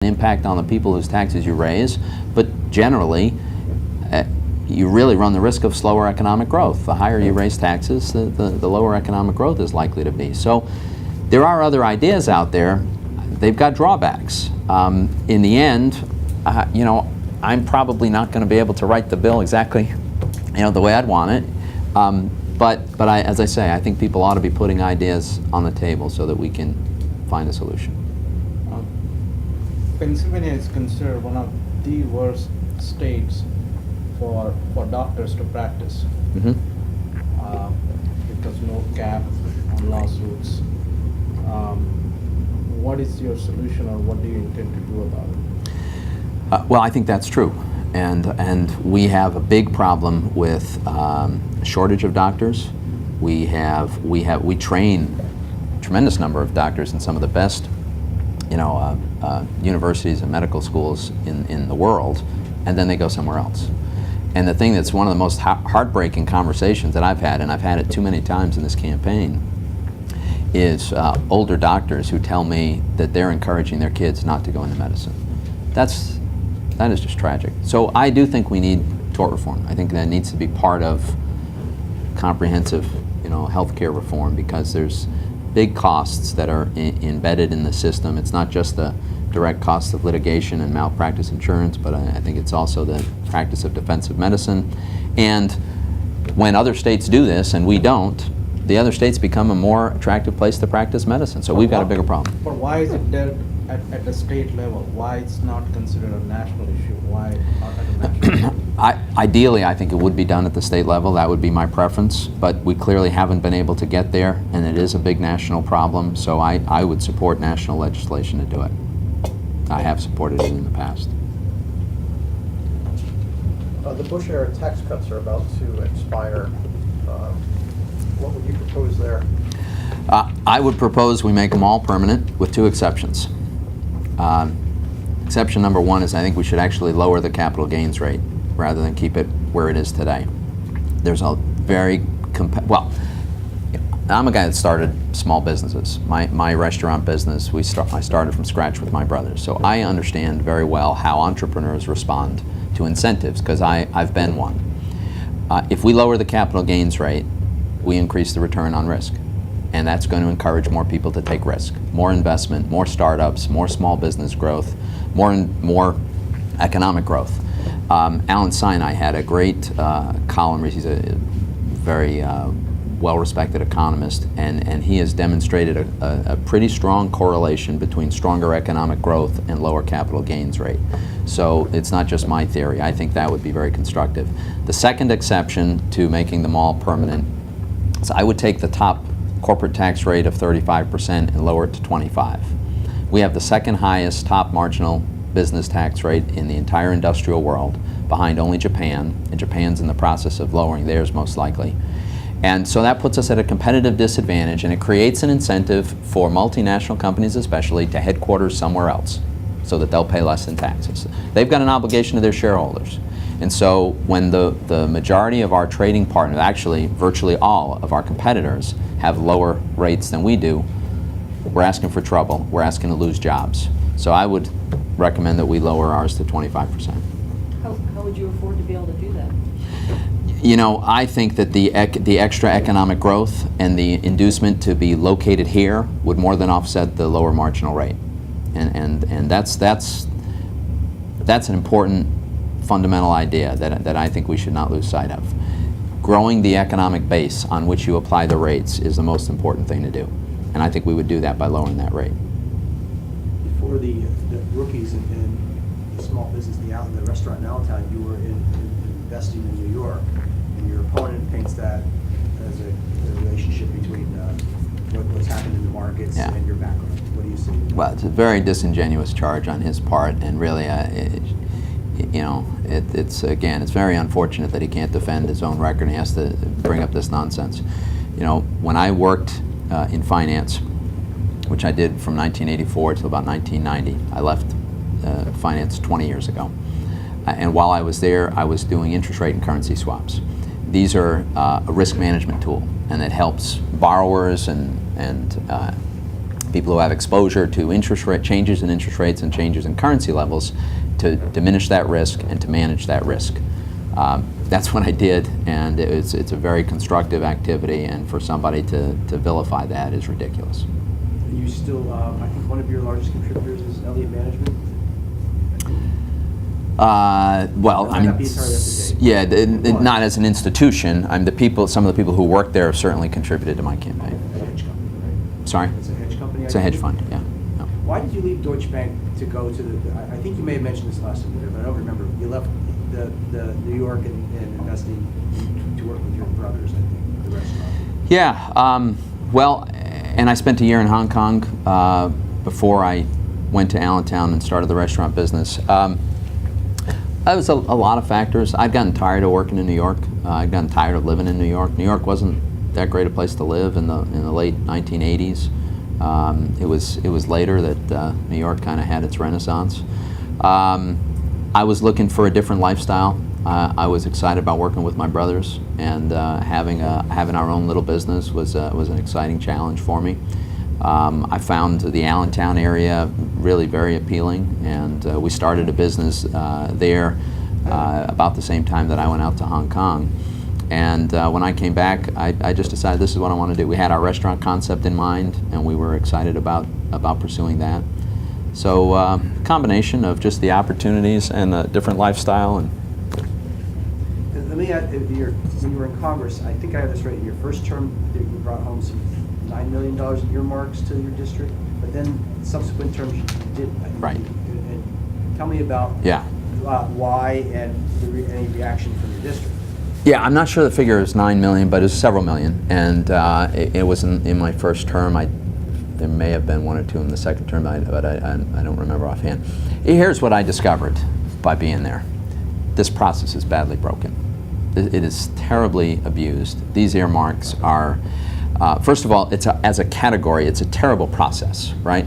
impact on the people whose taxes you raise, but generally, you really run the risk of slower economic growth. The higher you raise taxes, the lower economic growth is likely to be. So there are other ideas out there. They've got drawbacks. In the end, you know, I'm probably not going to be able to write the bill exactly, you know, the way I'd want it. But as I say, I think people ought to be putting ideas on the table so that we can find a solution. Pennsylvania is considered one of the worst states for doctors to practice, because no cap on lawsuits. What is your solution, or what do you intend to do about it? Well, I think that's true, and we have a big problem with shortage of doctors. We train a tremendous number of doctors in some of the best, you know, universities and medical schools in the world, and then they go somewhere else. And the thing that's one of the most heartbreaking conversations that I've had, and I've had it too many times in this campaign, is older doctors who tell me that they're encouraging their kids not to go into medicine. That is just tragic. So I do think we need tort reform. I think that needs to be part of comprehensive, you know, healthcare reform, because there's big costs that are embedded in the system. It's not just the direct costs of litigation and malpractice insurance, but I think it's also the practice of defensive medicine. And when other states do this and we don't, the other states become a more attractive place to practice medicine. So we've got a bigger problem. But why is it dealt at the state level? Why it's not considered a national issue? Why not at a national level? Ideally, I think it would be done at the state level. That would be my preference. But we clearly haven't been able to get there, and it is a big national problem. So I would support national legislation to do it. I have supported it in the past. The Bush-era tax cuts are about to expire. What would you propose there? I would propose we make them all permanent with two exceptions. Exception number one is I think we should actually lower the capital gains rate rather than keep it where it is today. There's a very, well, I'm a guy that started small businesses. My restaurant business, I started from scratch with my brothers. So I understand very well how entrepreneurs respond to incentives, because I've been one. If we lower the capital gains rate, we increase the return on risk. And that's going to encourage more people to take risk. More investment, more startups, more small business growth, more economic growth. Alan Sinai had a great column. He's a very well-respected economist, and he has demonstrated a pretty strong correlation between stronger economic growth and lower capital gains rate. So it's not just my theory. I think that would be very constructive. The second exception to making them all permanent is I would take the top corporate tax rate of 35% and lower it to 25%. We have the second highest top marginal business tax rate in the entire industrial world, behind only Japan, and Japan's in the process of lowering theirs most likely. And so that puts us at a competitive disadvantage, and it creates an incentive for multinational companies especially to headquarters somewhere else so that they'll pay less in taxes. They've got an obligation to their shareholders. And so when the majority of our trading partners, actually virtually all of our competitors, have lower rates than we do, we're asking for trouble. We're asking to lose jobs. So I would recommend that we lower ours to 25%. How would you afford to be able to do that? You know, I think that the extra economic growth and the inducement to be located here would more than offset the lower marginal rate. And that's an important fundamental idea that I think we should not lose sight of. Growing the economic base on which you apply the rates is the most important thing to do. And I think we would do that by lowering that rate. For the rookies in the small business, the restaurant in Allentown, you were investing in New York, and your opponent paints that as a relationship between what's happened in the markets and your background. What do you see? Well, it's a very disingenuous charge on his part, and really, you know, it's very unfortunate that he can't defend his own record and he has to bring up this nonsense. You know, when I worked in finance, which I did from 1984 to about 1990, I left finance 20 years ago. And while I was there, I was doing interest rate and currency swaps. These are a risk management tool, and it helps borrowers and people who have exposure to interest rate changes in interest rates and changes in currency levels, to diminish that risk and to manage that risk. That's what I did, and it's a very constructive activity, and for somebody to vilify that is ridiculous. You still, I think one of your largest contributors is Elliott Management? Well, That might not be entirely up to date. yeah, not as an institution. Some of the people who work there have certainly contributed to my campaign. A hedge company, right? Sorry? It's a hedge company? It's a hedge fund, yeah. No. Why did you leave Deutsche Bank to go to I think you may have mentioned this last time, but I don't remember. You left the New York and investing to work with your brothers, I think, the restaurant. Yeah, well, and I spent a year in Hong Kong before I went to Allentown and started the restaurant business. That was a lot of factors. I'd gotten tired of working in New York. I'd gotten tired of living in New York. New York wasn't that great a place to live in the late 1980s. It was later that New York kind of had its renaissance. I was looking for a different lifestyle. I was excited about working with my brothers, and having our own little business was an exciting challenge for me. I found the Allentown area really very appealing, and we started a business there about the same time that I went out to Hong Kong. And when I came back, I just decided this is what I want to do. We had our restaurant concept in mind, and we were excited about pursuing that. So combination of just the opportunities and a different lifestyle. And Let me add, when you were in Congress, I think I have this right, in your first term, you brought home some $9 million in earmarks to your district, but then subsequent terms you did. Right. And tell me about why and any reaction from your district. yeah, I'm not sure the figure is 9 million, but it's several million. And it was in my first term. There may have been one or two in the second term, but I don't remember offhand. Here's what I discovered by being there. This process is badly broken. It is terribly abused. These earmarks are, first of all, as a category, it's a terrible process, right?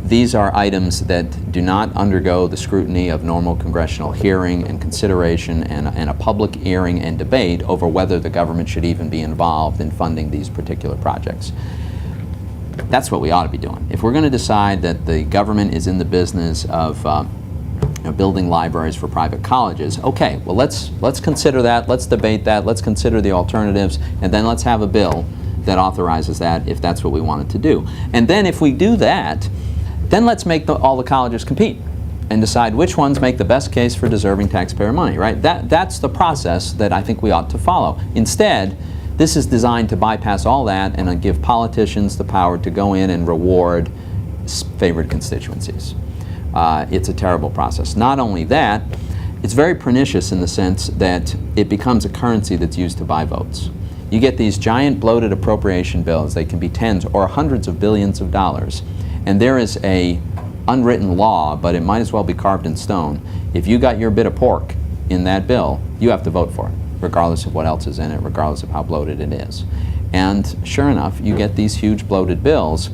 These are items that do not undergo the scrutiny of normal congressional hearing and consideration and a public hearing and debate over whether the government should even be involved in funding these particular projects. That's what we ought to be doing. If we're going to decide that the government is in the business of building libraries for private colleges, okay, well let's consider that, let's debate that, let's consider the alternatives, and then let's have a bill that authorizes that if that's what we wanted to do. And then if we do that, then let's make all the colleges compete and decide which ones make the best case for deserving taxpayer money, right? That's the process that I think we ought to follow. Instead, this is designed to bypass all that and give politicians the power to go in and reward favored constituencies. It's a terrible process. Not only that, it's very pernicious in the sense that it becomes a currency that's used to buy votes. You get these giant bloated appropriation bills. They can be tens or hundreds of billions of dollars. And there is a unwritten law, but it might as well be carved in stone. If you got your bit of pork in that bill, you have to vote for it, regardless of what else is in it, regardless of how bloated it is. And sure enough, you get these huge bloated bills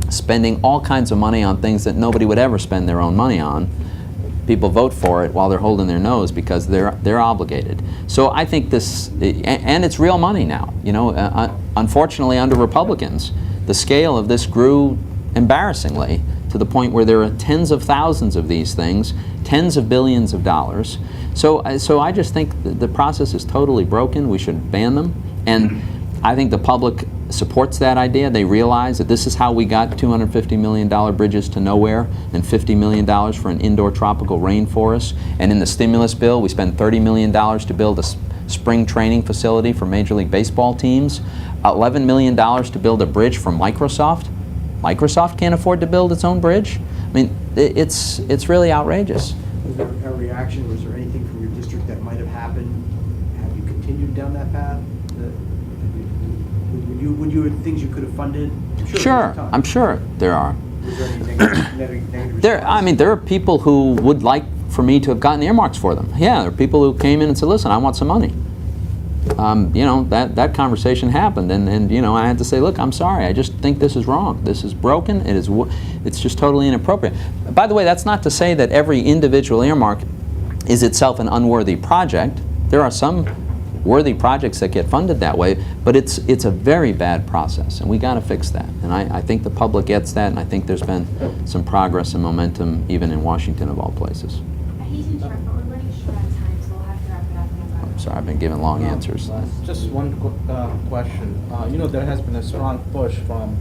spending all kinds of money on things that nobody would ever spend their own money on. People vote for it while they're holding their nose because they're obligated. So I think this, and it's real money now. You know, unfortunately, under Republicans, the scale of this grew embarrassingly to the point where there are tens of thousands of these things, tens of billions of dollars. So I just think the process is totally broken. We should ban them. And I think the public supports that idea. They realize that this is how we got $250 million bridges to nowhere and $50 million for an indoor tropical rainforest. And in the stimulus bill, we spent $30 million to build a spring training facility for Major League Baseball teams, $11 million to build a bridge for Microsoft. Microsoft can't afford to build its own bridge. I mean, it's really outrageous. Was there a reaction? Was there anything from your district that might have happened? Have you continued down that path? Would you things you could have funded? Sure, I'm sure there are. Was there any negative response? I mean, there are people who would like for me to have gotten earmarks for them. Yeah, there are people who came in and said, listen, I want some money. You know, that conversation happened, and you know, I had to say, look, I'm sorry, I just think this is wrong. This is broken. It's just totally inappropriate. By the way, that's not to say that every individual earmark is itself an unworthy project. There are some worthy projects that get funded that way, but it's a very bad process, and we got to fix that. And I think the public gets that, and I think there's been some progress and momentum even in Washington of all places. I hate to interrupt, but we're running short on time, so we'll have to wrap it up in about. I'm sorry, I've been giving long answers. Just one question. There has been a strong push from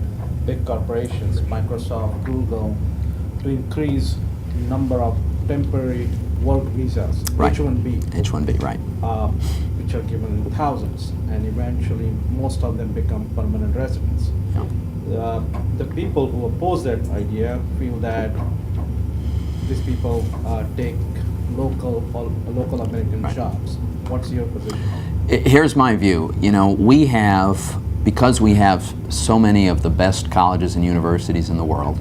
big corporations, Microsoft, Google, to increase number of temporary work visas, Right. H-1B, H-1B, right. which are given in thousands, and eventually most of them become permanent residents. Yeah. The people who oppose that idea feel that these people take local American Right. jobs. What's your position? Here's my view. Because we have so many of the best colleges and universities in the world,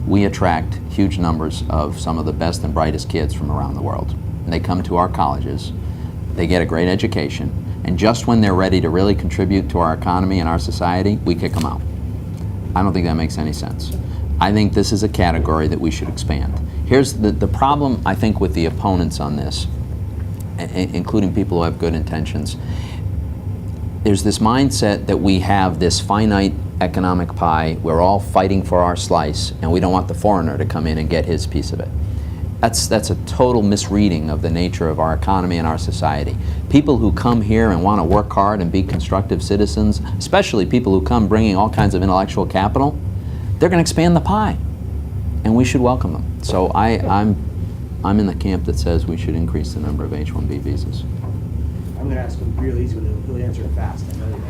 we attract huge numbers of some of the best and brightest kids from around the world. And they come to our colleges, they get a great education, and just when they're ready to really contribute to our economy and our society, we kick them out. I don't think that makes any sense. I think this is a category that we should expand. Here's the problem, I think, with the opponents on this, including people who have good intentions. There's this mindset that we have this finite economic pie, we're all fighting for our slice, and we don't want the foreigner to come in and get his piece of it. That's a total misreading of the nature of our economy and our society. People who come here and want to work hard and be constructive citizens, especially people who come bringing all kinds of intellectual capital, they're going to expand the pie, and we should welcome them. So I'm in the camp that says we should increase the number of H-1B visas. I'm going to ask him real easy, but he'll answer it fast. I know that.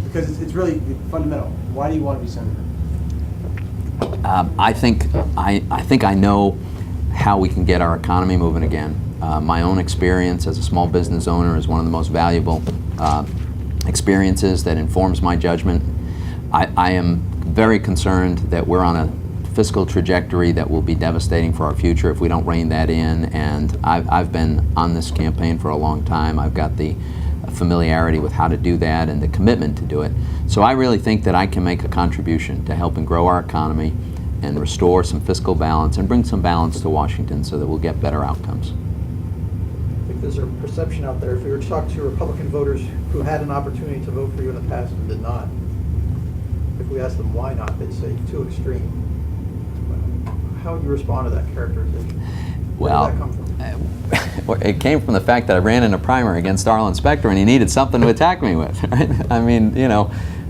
Because it's really fundamental. Why do you want to be senator? I think I know how we can get our economy moving again. My own experience as a small business owner is one of the most valuable experiences that informs my judgment. I am very concerned that we're on a fiscal trajectory that will be devastating for our future if we don't rein that in, and I've been on this campaign for a long time. I've got the familiarity with how to do that and the commitment to do it. So I really think that I can make a contribution to helping grow our economy and restore some fiscal balance and bring some balance to Washington so that we'll get better outcomes. I think there's a perception out there, if we were to talk to Republican voters who had an opportunity to vote for you in the past and did not, if we asked them why not, they'd say too extreme. How would you respond to that characterization? Where Well, did that come from? It came from the fact that I ran in a primary against Arlen Specter, and he needed something to attack me with. Right? I mean,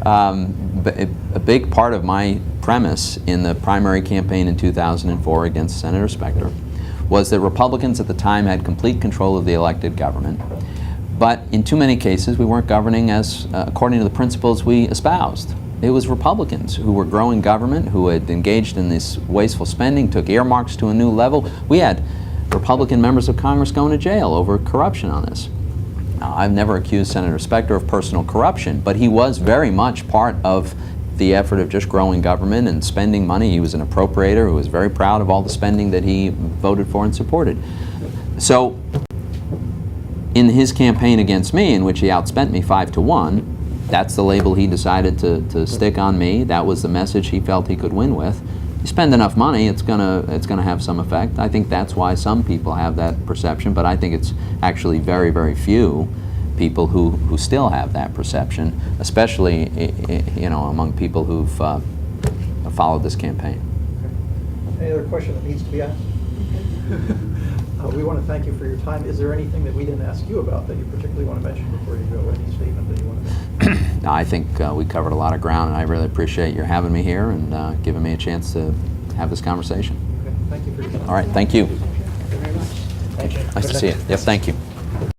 a big part of my premise in the primary campaign in 2004 against Senator Specter was that Republicans at the time had complete control of the elected government, but in too many cases we weren't governing as according to the principles we espoused. It was Republicans who were growing government, who had engaged in this wasteful spending, took earmarks to a new level. We had Republican members of Congress going to jail over corruption on this. Now, I've never accused Senator Specter of personal corruption, but he was very much part of the effort of just growing government and spending money. He was an appropriator who was very proud of all the spending that he voted for and supported. So, in his campaign against me, in which he outspent me 5-1, that's the label he decided to stick on me. That was the message he felt he could win with. You spend enough money, it's gonna have some effect. I think that's why some people have that perception, but I think it's actually very, very few people who still have that perception, especially among people who've followed this campaign. Any other question that needs to be asked? We want to thank you for your time. Is there anything that we didn't ask you about that you particularly want to mention before you go? Any statement that you want to make? No, I think we covered a lot of ground, and I really appreciate your having me here and giving me a chance to have this conversation. Okay, thank you for your time. All right, thank you. Thank you very much. Thank you. Nice to see you. Yes, thank you.